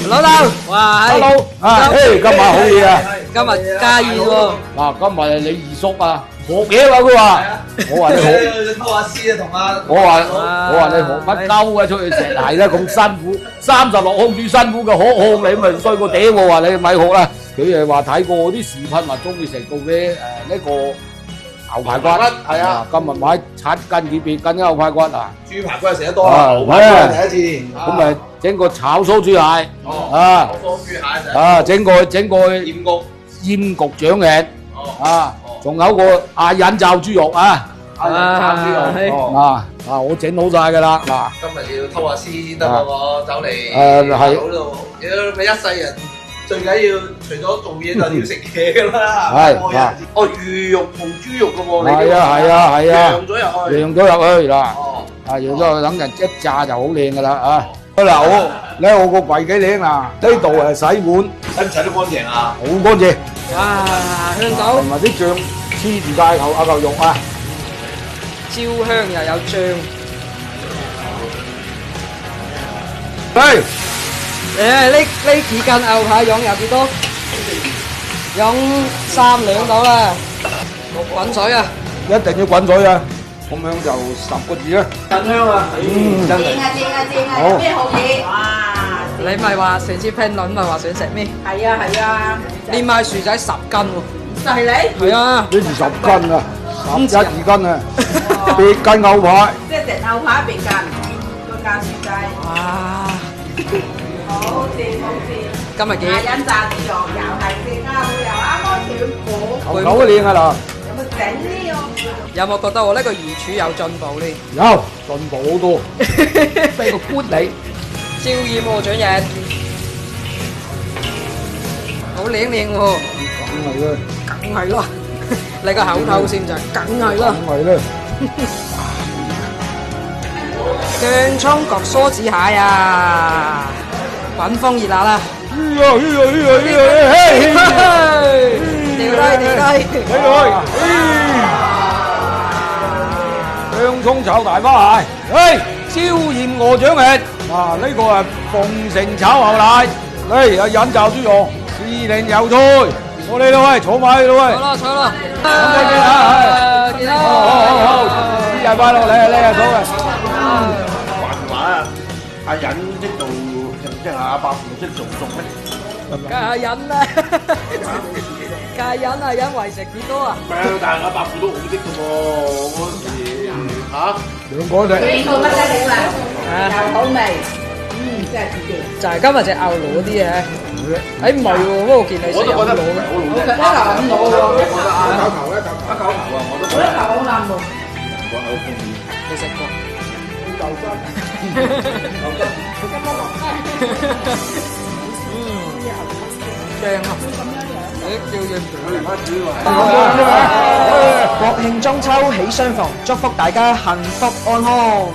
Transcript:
老豆，哇，hello，今晚好嘢啊！今日加熱喎，嗱，今日係你二叔啊，學嘢喎佢話，我話你學，偷下師啊，同阿我話你學乜鳩啊？出去成日咧咁辛苦，36空煮辛苦嘅學你咪衰過嗲我話你咪學啦。佢誒話睇過啲視頻話中意食到嘅呢個牛排骨，係啊，今日買7斤幾別斤牛排骨啊！豬排骨食得多啦，牛排骨係第一次。咁咪整個炒酥豬蟹，啊，炒酥豬蟹就啊，整個鹽焗醬翼，啊，仲有個引罩豬肉啊，我整好晒噶啦，嗱，今日要偷下師先得喎，我走嚟係嗰度，咪一世人最緊要除咗做嘢就要食嘢噶啦，係啊，哦，魚肉同豬肉噶喎，係啊，釀咗入去，釀咗入去嗱，哦，釀咗入去等人一炸就好靚噶啦啊！嗱，我個櫃幾靚啊，呢度係洗碗，洗唔洗得乾淨啊？好乾淨，哇，香到同埋啲醬黐住晒嚿肉啊！焦香又有醬，係。呢幾斤牛排用有幾多？用3兩到啦，滾水啊！一定要滾水啊！咁樣就10個字啦。真香啊！真係。正啊，有咩好嘢？哇！你咪話上次評論咪話想食咩？係啊，連埋薯仔10斤喎。就係你。係啊，呢住10斤啊，11、2斤啊，8斤牛排。即係食牛排別間，再加薯仔。哇！好正。今日幾？飲炸豬肉又係正啊，又啱啱上火。牛都靚啊嗱！有冇整呢個？有冇覺得我呢個魚廚有進步呢？有進步好多，俾個官你。椒鹽鵝掌翼，好靚喎！梗係啦，你個口頭先就梗係啦。薑葱焗梭子蟹啊，滾風熱辣啦！掉低！薑葱炒大花蟹，椒鹽鵝掌翼，呢個係鳳城炒牛奶，引罩豬肉，士林油菜，我哋啦喂，坐埋去啦喂，坐啦，見啦，好，生日快樂，你啊坐嘅。話啊，阿忍識做，即係阿伯父識做餸咩？梗係忍啦，梗係忍啊，忍為食幾多啊？唔係，但係阿伯父都好識嘅喎，嗰陣時嚇。兩個啫。呢個乜得你啦？又好味，真係掂。就係今日隻牛攞啲嘢。誒唔係喎，不過我見你食牛攞嘅。我覺得牛咁攞喎。阿九頭咧，阿九頭啊，我都我覺得牛好啱喎。我好中意。你食過？正啊！國慶中秋喜相逢，祝福大家幸福安康。